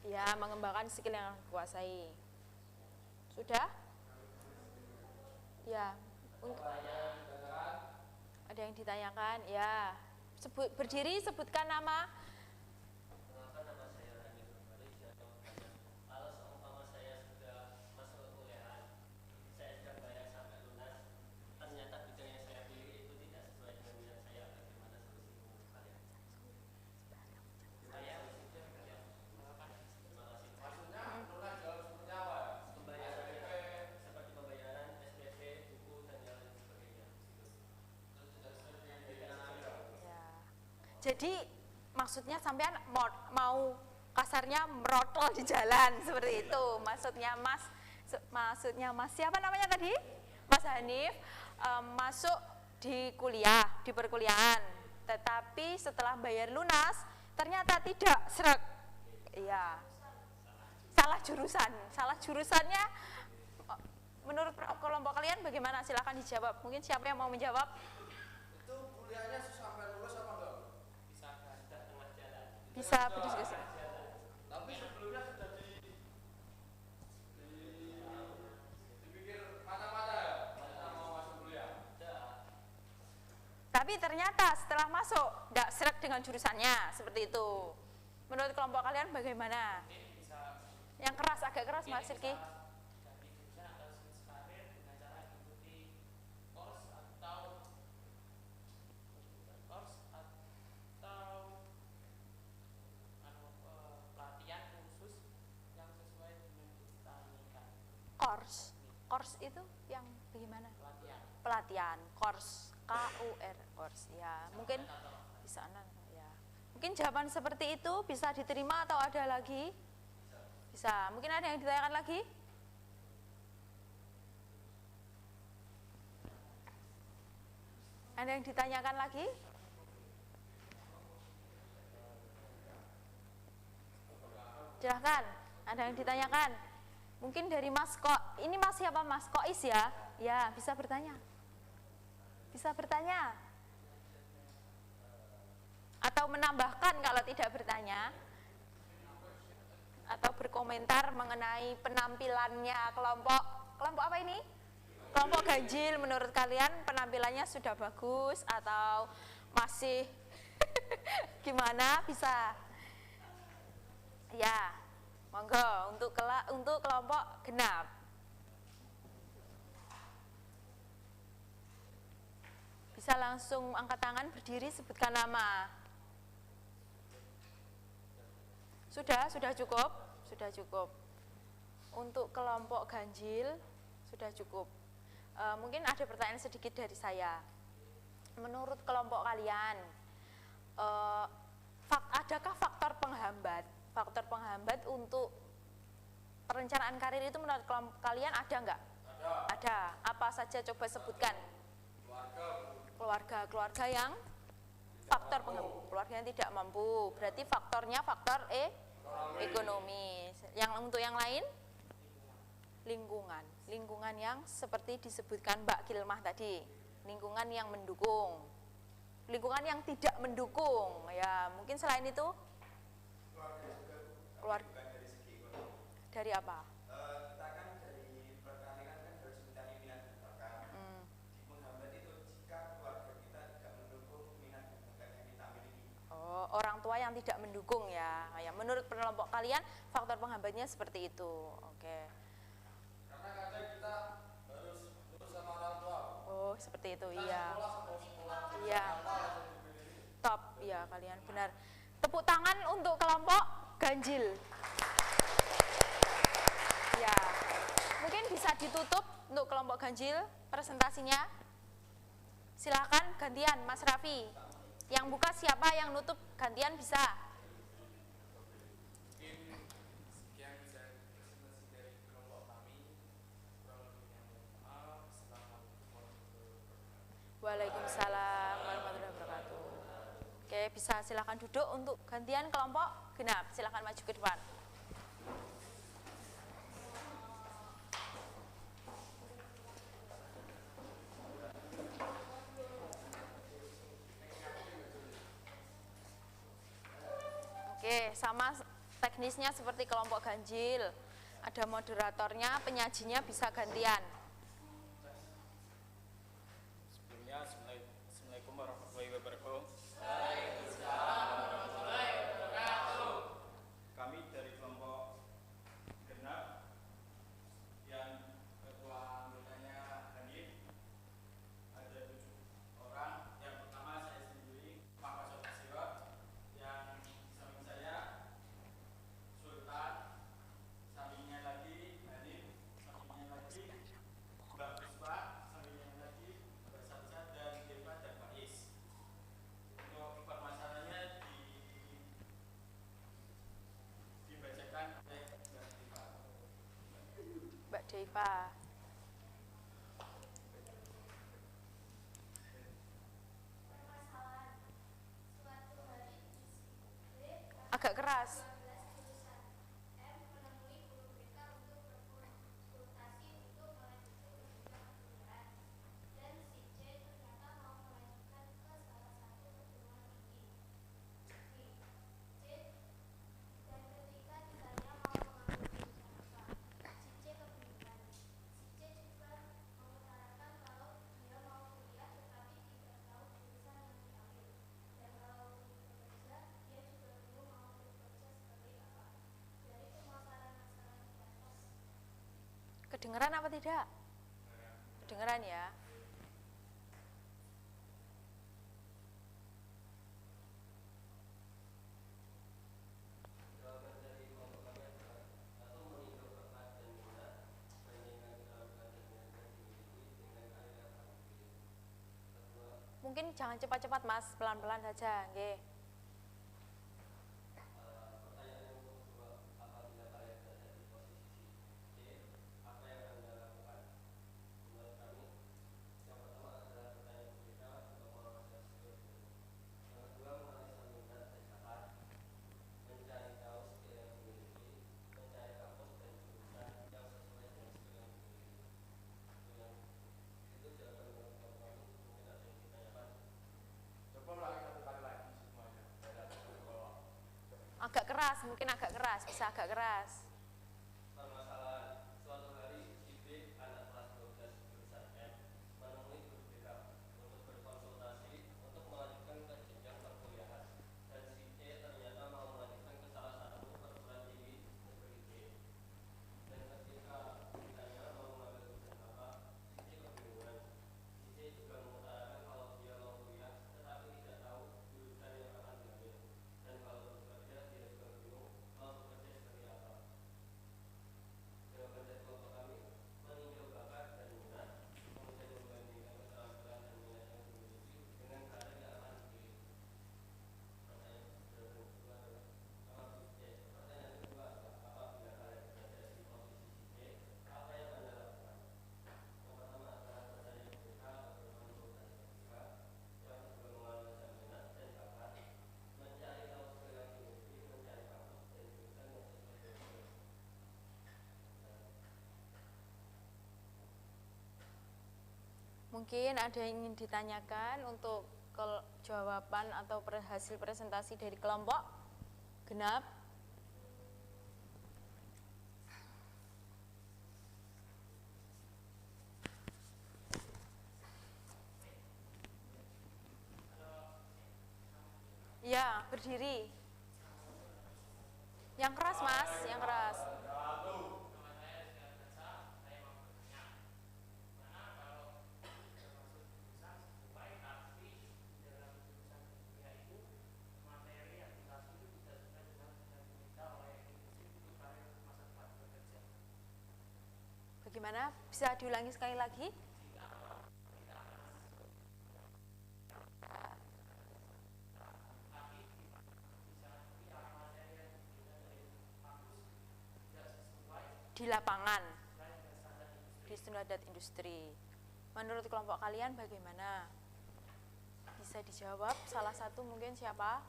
Ya, mengembangkan skill yang kuasai. Sudah? Ya. Ada yang ditanyakan? Ya. Berdiri, sebutkan nama. Kalau seumpama saya sudah masuk kuliahan, saya sudah bayar sampai lunas, ternyata bidang yang saya pilih itu tidak sesuai dengan minat saya, bagaimana solusinya kalian? Saya solusinya kalian. Terima kasih. Maksudnya lunas dalam seperti apa ya? Pembayarannya seperti pembayaran SPP, buku dan yang lain sebagainya. Terus tidak sesuai dengan keinginan Anda. Ya. Jadi maksudnya sampean mau kasarnya merotol di jalan seperti itu. Maksudnya Mas siapa namanya tadi? Mas Hanif masuk di kuliah, di perkuliahan. Tetapi setelah bayar lunas ternyata tidak sreg. Iya. Salah jurusan. Salah jurusannya Menurut kelompok kalian bagaimana? Silahkan dijawab. Mungkin siapa yang mau menjawab? Itu kuliahnya sampai lulus apa enggak? Bisa ada tengah jalan. Bisa berdiskusi. Tapi sebelumnya sudah dipikir macam-macam ya? Macam mau masuk kuliah? Tapi ternyata setelah masuk tidak sreg dengan jurusannya, seperti itu. Menurut kelompok kalian bagaimana? Yang keras, agak keras Mas Silki. Course itu yang bagaimana? Pelatihan, course, KUR, course. Ya, mungkin di sana ya. Mungkin jawaban seperti itu bisa diterima atau ada lagi? Bisa. Mungkin ada yang ditanyakan lagi? Ada yang ditanyakan lagi? Silahkan, ada yang ditanyakan? Mungkin dari Mas ini Mas siapa Mas Kois ya? Ya, bisa bertanya. Bisa bertanya. Atau menambahkan kalau tidak bertanya. Atau berkomentar mengenai penampilannya kelompok apa ini? Kelompok ganjil, menurut kalian penampilannya sudah bagus atau masih gimana? Bisa. Ya, monggo untuk kelompok genap. Bisa langsung angkat tangan, berdiri, sebutkan nama. Sudah cukup? Sudah cukup. Untuk kelompok ganjil sudah cukup. Mungkin ada pertanyaan sedikit dari saya. Menurut kelompok kalian, adakah faktor penghambat untuk perencanaan karir itu menurut kelompok kalian ada nggak? Ada. Apa saja coba sebutkan? Keluarga yang faktor penghambat, keluarga yang tidak mampu. Berarti faktornya faktor ekonomi. Yang untuk yang lain? Lingkungan yang seperti disebutkan Mbak Kilmah tadi, lingkungan yang mendukung, lingkungan yang tidak mendukung, ya mungkin selain itu keluarga dari apa? Kita kan dari pertanian kan harus mencari minat bakat. Penghambat itu jika keluarga kita tidak mendukung minat bakat yang kita miliki. Oh, orang tua yang tidak mendukung ya. Ya, menurut kelompok kalian faktor penghambatnya seperti itu. Oke. Karena kadang kita harus nurut sama orang tua. Oh, seperti itu. Kita Iya. sekolah. Iya. Top, ya kalian benar. Tepuk tangan untuk kelompok ganjil. Ya. Mungkin bisa ditutup untuk kelompok ganjil presentasinya. Silakan gantian Mas Raffi. Yang buka siapa, yang nutup gantian bisa. Sekian bisa presentasi dari kelompok kami. Kurang lebihnya mohon maaf. Assalamualaikum warahmatullahi wabarakatuh. Waalaikumsalam warahmatullahi wabarakatuh. Oke, bisa silakan duduk untuk gantian kelompok genap. Silakan maju ke depan. Oke, sama teknisnya seperti kelompok ganjil. Ada moderatornya, penyajinya bisa gantian. Sebelumnya, Assalamualaikum warahmatullahi wabarakatuh. Kami dari kelompok genap yang ketua anggotanya Hanif, ada 7 orang. Yang pertama saya sendiri, Pak Pasok Asiwa, yang di samping saya Sultan, sampingnya lagi Hanif, sampingnya lagi Mbak Puspa, sampingnya lagi Mbak Salsa dan Deva dan Pak Is. Untuk permasalahannya dibacakan oleh Mbak Deva. Mbak Deva. Permasalahan suatu hari di Agak keras. 12 jurusan M menemui guru BK untuk berkonsultasi untuk melanjutkan Kedengeran apa tidak? Kedengeran ya. Jawaban dari kelompok kami adalah satu meninjau bakat dan minat, bandingkan keterampilan dan minat yang dimiliki dengan karir yang akan dipilih. Kedua, Mungkin jangan cepat-cepat Mas, pelan-pelan saja, nggih. pertanyaan yang kedua, apabila kalian berada di posisi C, apa yang Anda lakukan? Menurut kami, yang pertama adalah bertanya berbeda untuk mengawasi hasil. Yang kedua, menganalisa minat dan bakat, mencari tahu skill yang dimiliki, mencari kampus dan jurusan yang sesuai dengan skill yang dimiliki. Itu jawaban menurut kami. Mungkin ada yang ditanyakan. Coba ulangi satu kali lagi semuanya. Dari atas sampai bawah. Agak keras, mungkin agak keras, bisa agak keras. Permasalahan, suatu hari si B, anak kelas 12 jurusan M, menemui guru BK untuk berkonsultasi untuk melanjutkan ke jenjang perkuliahan. Dan si C ternyata mau melanjutkan ke salah satu perguruan tinggi negeri B. Dan ketika ditanya mau mengambil jurusan apa, si C kebingungan. Si C juga mengutarakan kalau dia mau kuliah, tetapi tidak tahu jurusan yang akan diambil. Dan kalau bekerja, dia juga bingung mau bekerja seperti apa. Jawaban dari kelompok kami, meninjau bakat dan minat, kemudian membandingkan keterampilan dan minat yang dimiliki dengan karir yang akan dipilih. Pertanyaan kedua adalah, apabila kalian berada di posisi C, apa yang Anda lakukan? Yang pertama adalah bertanya berbeda atau berkonsultasi berbeda. Yang kedua, menganalisa minat dan bakat, mencari tahu skill yang dimiliki, mencari kampus dan jurusan yang sesuai dengan skill. Mungkin ada yang ingin ditanyakan untuk jawaban atau hasil presentasi dari kelompok genap. Ya, berdiri. Yang keras Mas, yang keras. Bagaimana? Bisa diulangi sekali lagi? Di lapangan, di standar industri. Menurut kelompok kalian bagaimana? Bisa dijawab salah satu mungkin siapa?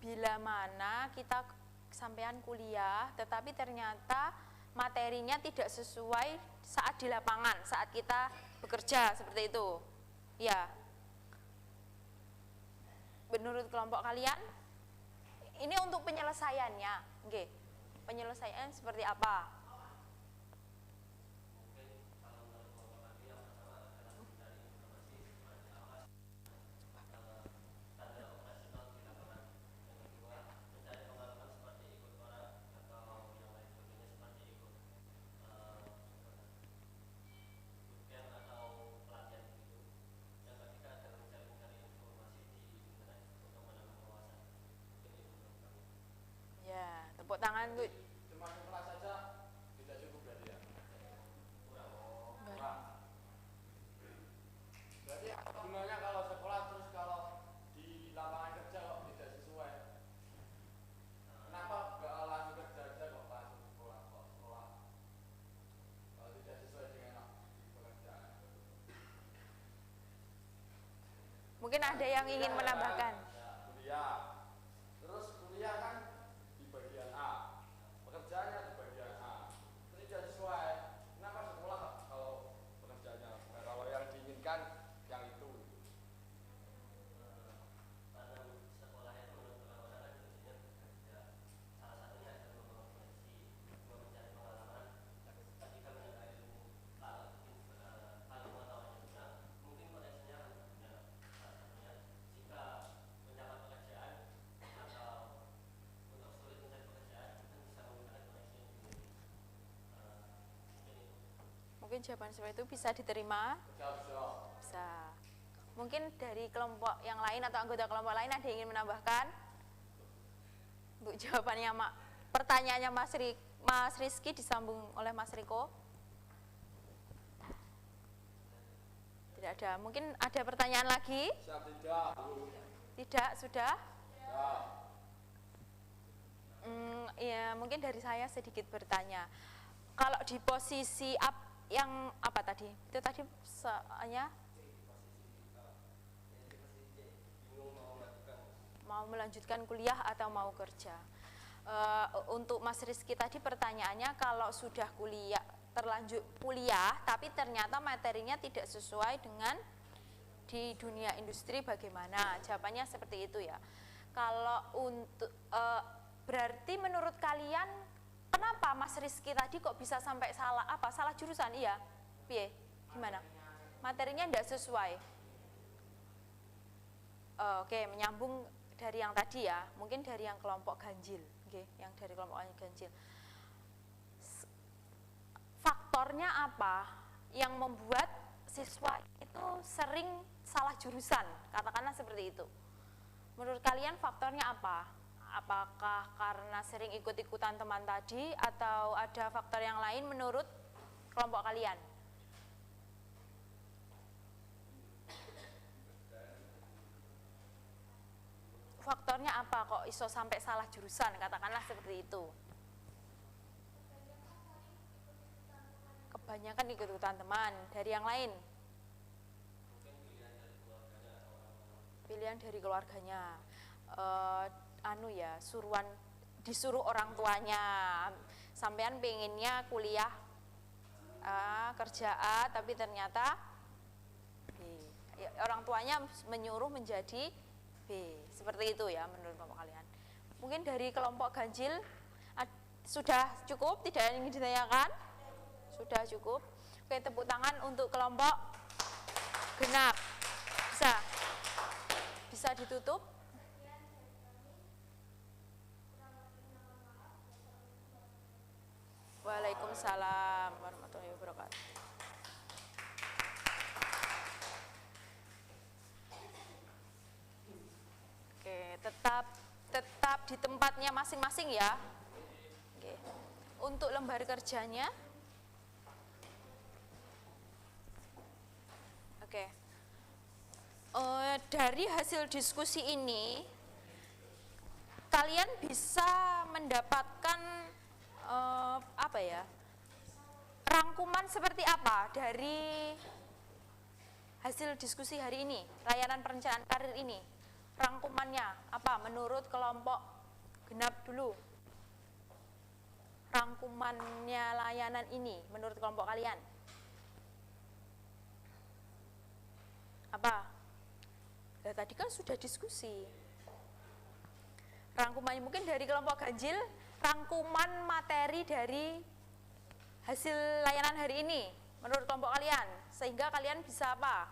Bila mana kita sampean kuliah, tetapi ternyata materinya tidak sesuai saat di lapangan, saat kita bekerja seperti itu. Ya. Menurut kelompok kalian, ini untuk penyelesaiannya, nggih. Penyelesaian seperti apa? Ya, tepuk tangan Bu. Cuma kelas saja tidak cukup berarti ya? Kurang. Berarti apa gunanya kalau sekolah terus kalau di lapangan kerja kok tidak sesuai? Kenapa nggak langsung kerja aja kok langsung sekolah kok sekolah? Kalau tidak sesuai dengan pekerjaan. Mungkin ada yang ingin menambahkan. Kuliah. Terus kuliah kan di bagian A. Pekerjaannya di bagian A. Tidak sesuai. Kenapa sekolah kalau pekerjaannya? Nah, kalau yang diinginkan yang itu. Karena sekolah itu menurut orang-orang kan tujuannya bekerja. Salah satunya adalah membangun koneksi, mencari pengalaman, ketika mencari ilmu. Kalau pengetahuannya benar, mungkin koneksinya akan berguna. Salah satunya jika Mungkin jawaban seperti itu bisa diterima? Bisa. Mungkin dari kelompok yang lain atau anggota kelompok lain ada yang ingin menambahkan? Untuk jawabannya pertanyaannya Mas Rizky disambung oleh Mas Riko. Tidak ada. Mungkin ada pertanyaan lagi? Tidak, sudah? Ya, mungkin dari saya sedikit bertanya. Kalau di posisi yang apa tadi? Itu tadi soalnya mau melanjutkan kuliah atau mau kerja. Untuk Mas Rizky tadi pertanyaannya, kalau sudah terlanjur kuliah tapi ternyata materinya tidak sesuai dengan di dunia industri, bagaimana? Jawabannya seperti itu ya. Kalau untuk berarti menurut kalian kenapa Mas Rizky tadi kok bisa sampai salah jurusan? Iya, piye? Gimana? Materinya tidak sesuai. Oke, menyambung dari yang tadi ya, mungkin dari yang kelompok ganjil, yang dari kelompok ganjil. Faktornya apa yang membuat siswa itu sering salah jurusan? Katakanlah seperti itu. Menurut kalian faktornya apa? Apakah karena sering ikut-ikutan teman tadi atau ada faktor yang lain menurut kelompok kalian? Faktornya apa kok iso sampai salah jurusan, katakanlah seperti itu? Kebanyakan ikut-ikutan teman. Dari yang lain? Pilihan dari keluarganya. Disuruh orang tuanya, sampean pengennya kuliah kerja A tapi ternyata B. Orang tuanya menyuruh menjadi B. Seperti itu ya menurut kelompok kalian. Mungkin dari kelompok ganjil sudah cukup, tidak ingin ditanyakan? Sudah cukup. Oke, tepuk tangan untuk kelompok genap. Bisa ditutup? Waalaikumsalam warahmatullahi wabarakatuh. Oke, tetap di tempatnya masing-masing ya. Oke. Untuk lembar kerjanya, oke. Dari hasil diskusi ini, kalian bisa mendapatkan rangkuman seperti apa dari hasil diskusi hari ini, layanan perencanaan karir ini? Rangkumannya apa menurut kelompok genap dulu? Rangkumannya layanan ini menurut kelompok kalian apa? Tadi kan sudah diskusi. Rangkumannya mungkin dari kelompok ganjil, rangkuman materi dari hasil layanan hari ini menurut kelompok kalian, sehingga kalian bisa apa?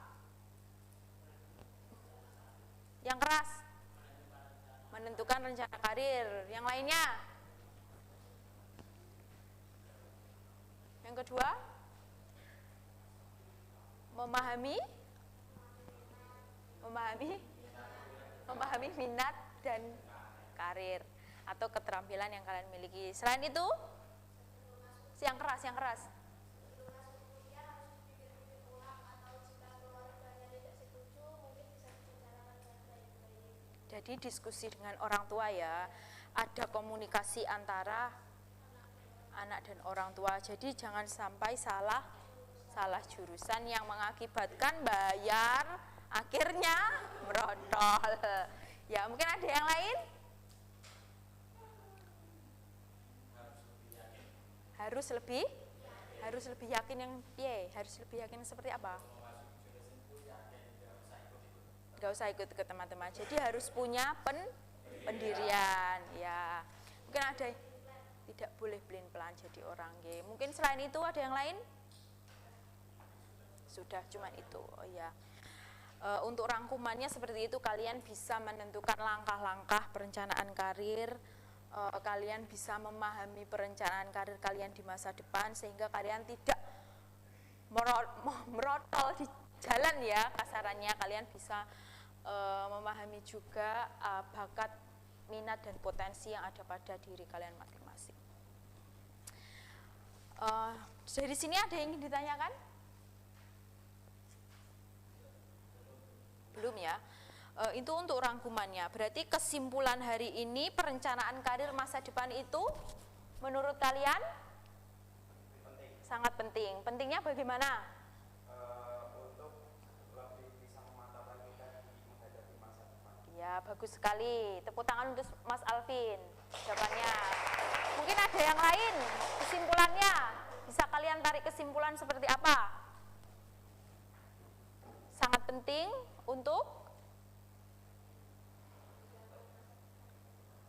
Yang keras menentukan rencana karir. Yang lainnya? Yang kedua, memahami minat dan karir atau keterampilan yang kalian miliki. Selain itu, yang keras. Jadi diskusi dengan orang tua ya, ada komunikasi antara anak dan orang tua. Jadi jangan sampai salah jurusan yang mengakibatkan bayar akhirnya merotol. Ya, mungkin ada yang lain? Harus lebih yakin yang harus lebih yakin seperti apa? Gak usah ikut ke teman-teman. Jadi harus punya pendirian ya. Mungkin ada tidak boleh pelin-pelan jadi orang Mungkin selain itu ada yang lain? Sudah cuma itu. Oh ya. Untuk rangkumannya seperti itu, kalian bisa menentukan langkah-langkah perencanaan karir, kalian bisa memahami perencanaan karir kalian di masa depan sehingga kalian tidak merotol di jalan ya kasarannya, kalian bisa memahami juga bakat, minat dan potensi yang ada pada diri kalian masing-masing. Dari sini ada yang ingin ditanyakan? Belum ya? Itu untuk rangkumannya. Berarti kesimpulan hari ini, perencanaan karir masa depan itu menurut kalian sangat penting. Pentingnya bagaimana? Untuk lebih bisa memantapkan kita menghadapi masa depan. Ya, bagus sekali. Tepuk tangan untuk Mas Alvin. Jawabannya. Mungkin ada yang lain kesimpulannya. Bisa kalian tarik kesimpulan seperti apa? Sangat penting untuk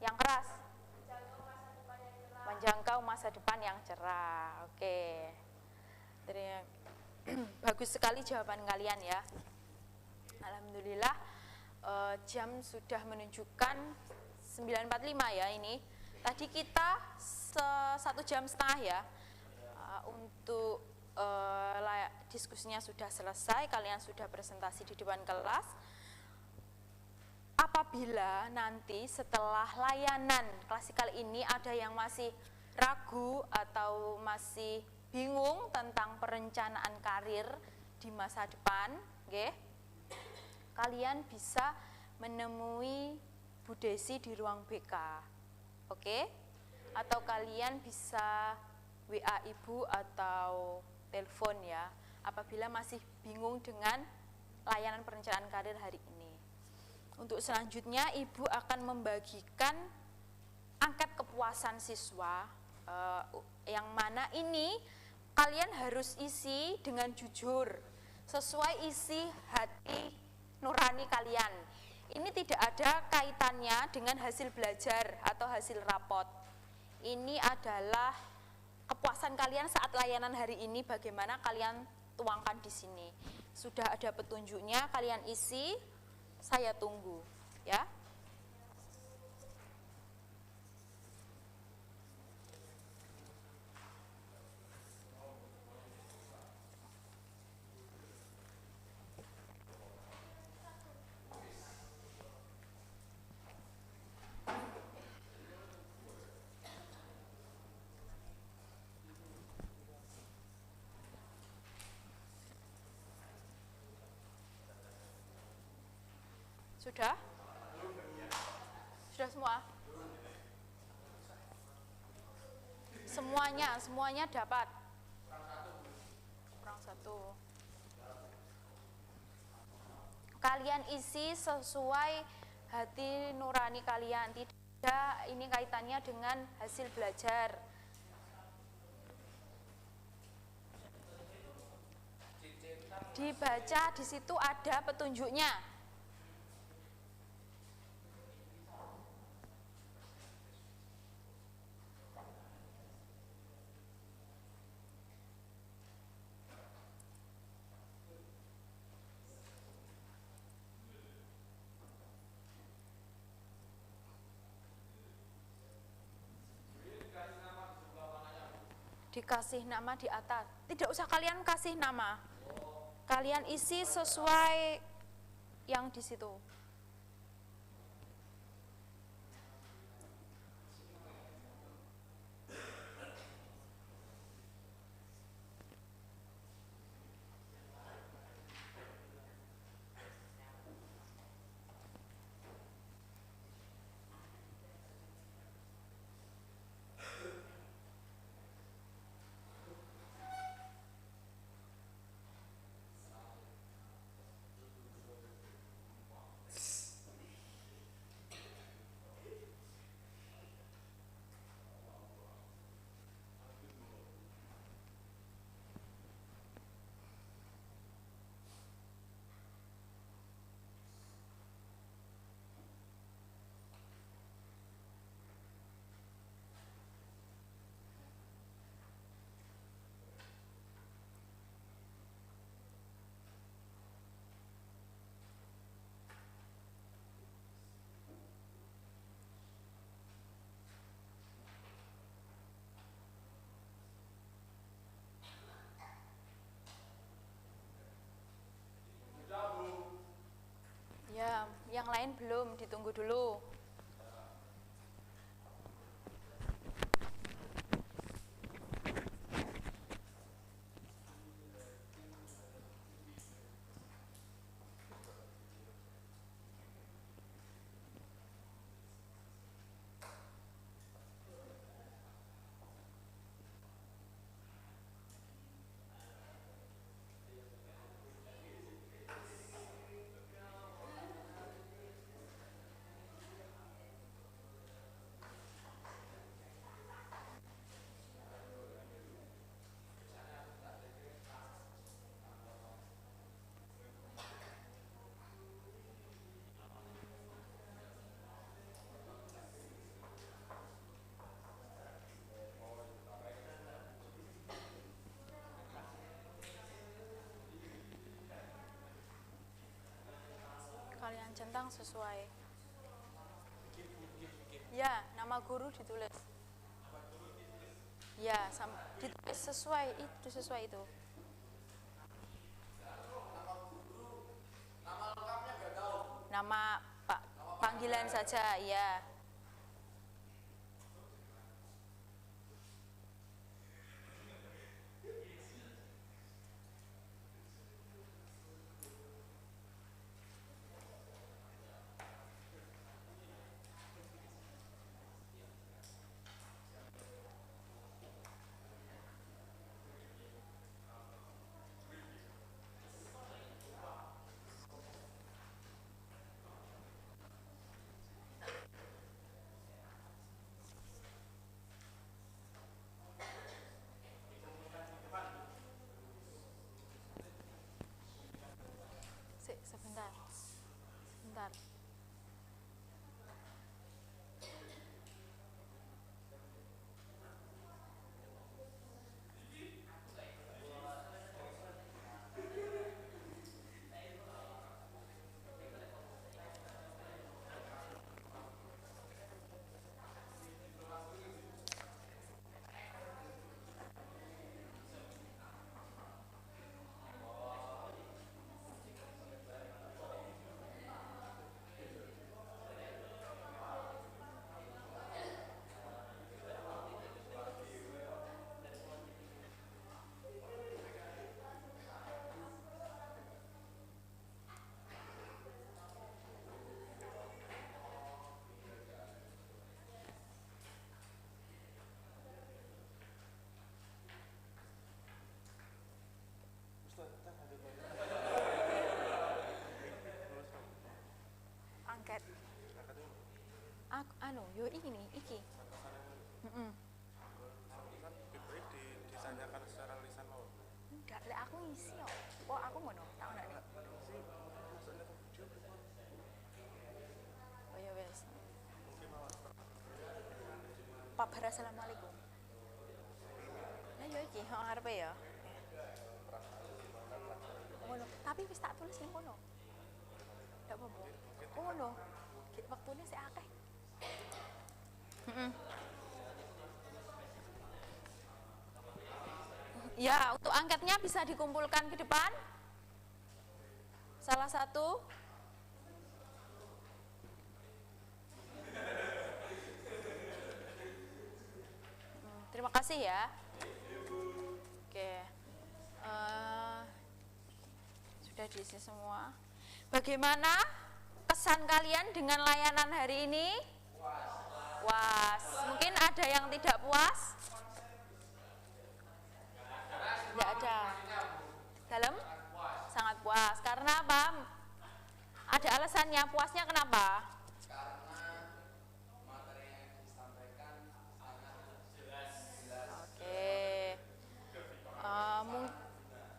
yang keras, menjangkau masa depan yang cerah. Oke, bagus sekali jawaban kalian ya. Alhamdulillah, jam sudah menunjukkan 9.45 ya ini. Tadi kita 1 jam setengah ya untuk diskusinya sudah selesai, kalian sudah presentasi di depan kelas. Apabila nanti setelah layanan klasikal ini ada yang masih ragu atau masih bingung tentang perencanaan karir di masa depan, kalian bisa menemui Bu Desi di ruang BK, atau kalian bisa WA Ibu atau telepon ya, apabila masih bingung dengan layanan perencanaan karir hari ini. Untuk selanjutnya Ibu akan membagikan angket kepuasan siswa, yang mana ini kalian harus isi dengan jujur, sesuai isi hati nurani kalian. Ini tidak ada kaitannya dengan hasil belajar atau hasil rapot. Ini adalah kepuasan kalian saat layanan hari ini, bagaimana kalian tuangkan di sini. Sudah ada petunjuknya, kalian isi, saya tunggu ya. Sudah? Sudah semua? Semuanya dapat? Kurang satu. Kalian isi sesuai hati nurani kalian, tidak ini kaitannya dengan hasil belajar. Dibaca, di situ ada petunjuknya. Dikasih nama di atas, tidak usah kalian kasih nama, kalian isi sesuai yang di situ. lain belum, ditunggu dulu. Kalian centang sesuai. Ya, nama guru ditulis. Ya, ditulis sesuai itu. Nama Pak, panggilan saja, ya. Sebentar. Angkat. Yo iki. Ditanyakan secara lisan lo. Enggak, lek aku ngisi yo. Kok aku ngono? Tak ono nek. Oh ya wes. Pak Bara, assalamualaikum. Nah yo iki, arepe ya. Ngono, tapi wis tak tulis ning kono. Ndak apa-apa. Ngono. Waktune sik akeh. Ya, untuk angkatnya bisa dikumpulkan ke depan. Salah satu. Terima kasih ya. Oke. Sudah diisi semua. Bagaimana kesan kalian dengan layanan hari ini? Puas. Mungkin ada yang tidak puas? Tidak ada. Dalam? Sangat puas. Karena apa? Ada alasannya. Puasnya kenapa? Karena materi yang disampaikan sangat jelas. Oke.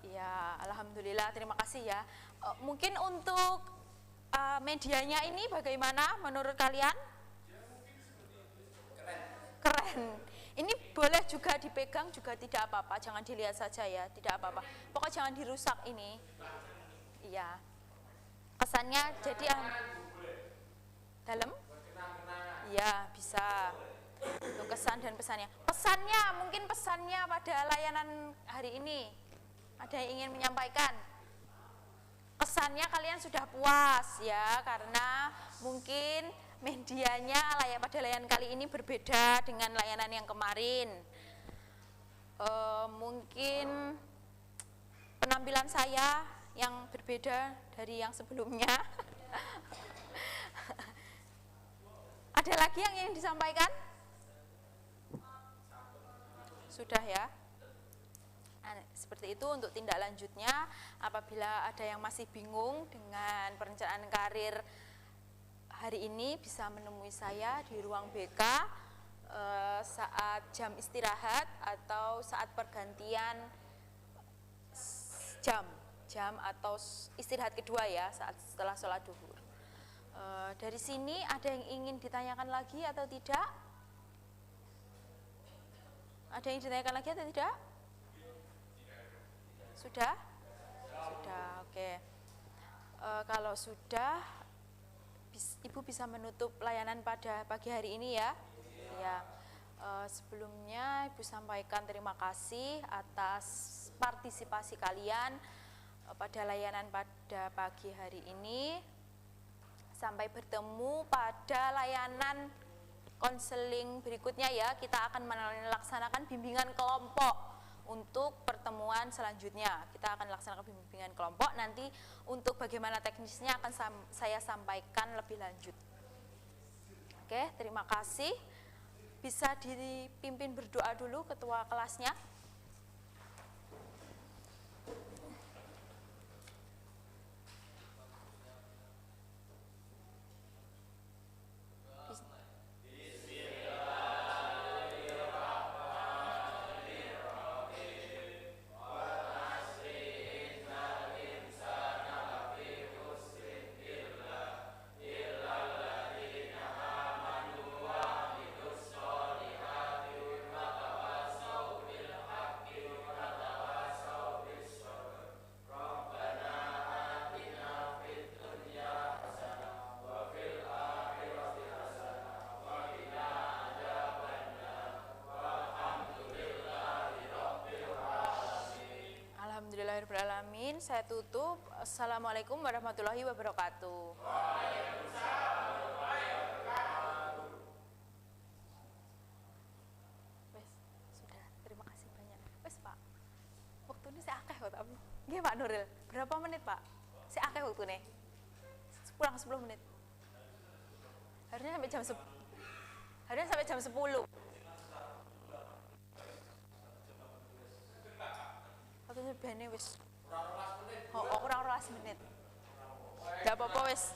Ya, alhamdulillah. Terima kasih ya. Mungkin untuk medianya ini bagaimana menurut kalian? Keren. Ini boleh juga dipegang, juga tidak apa-apa. Jangan dilihat saja ya, tidak apa-apa. Pokoknya jangan dirusak ini. Iya. Kesannya jadi dalam? Iya, bisa. Untuk kesan dan pesannya. Pesannya, mungkin pesannya pada layanan hari ini. Ada yang ingin menyampaikan? kesannya kalian sudah puas ya, karena mungkin medianya pada layanan kali ini berbeda dengan layanan yang kemarin. Mungkin penampilan saya yang berbeda dari yang sebelumnya. Ada lagi yang ingin disampaikan? Sudah ya. Seperti itu untuk tindak lanjutnya. Apabila ada yang masih bingung dengan perencanaan karir hari ini, bisa menemui saya di ruang BK saat jam istirahat atau saat pergantian jam atau istirahat kedua ya, saat setelah sholat duhur. Dari sini ada yang ingin ditanyakan lagi atau tidak? Ada yang ditanyakan lagi atau tidak? Sudah? Sudah, oke. Kalau sudah, Ibu bisa menutup layanan pada pagi hari ini ya. Ya. Sebelumnya Ibu sampaikan terima kasih atas partisipasi kalian pada layanan pada pagi hari ini. Sampai bertemu pada layanan konseling berikutnya ya. Kita akan melaksanakan bimbingan kelompok untuk pertemuan selanjutnya. Kita akan laksanakan bimbingan kelompok, nanti untuk bagaimana teknisnya akan saya sampaikan lebih lanjut. Oke, terima kasih. Bisa dipimpin berdoa dulu ketua kelasnya. Alhamdulillahirrahmanirrahim. Saya tutup. Assalamualaikum warahmatullahi wabarakatuh. Wes, sudah. Terima kasih banyak. Wes Pak, waktu ini saya akeh kok tapi. Nggih Pak Nuril, berapa menit Pak? Saya akeh waktu ini. Kurang 10 menit. Harusnya sampai jam 10. Harusnya sampai jam 10. Waktunya bene wis. Kurang 12 menit. Enggak apa-apa wis.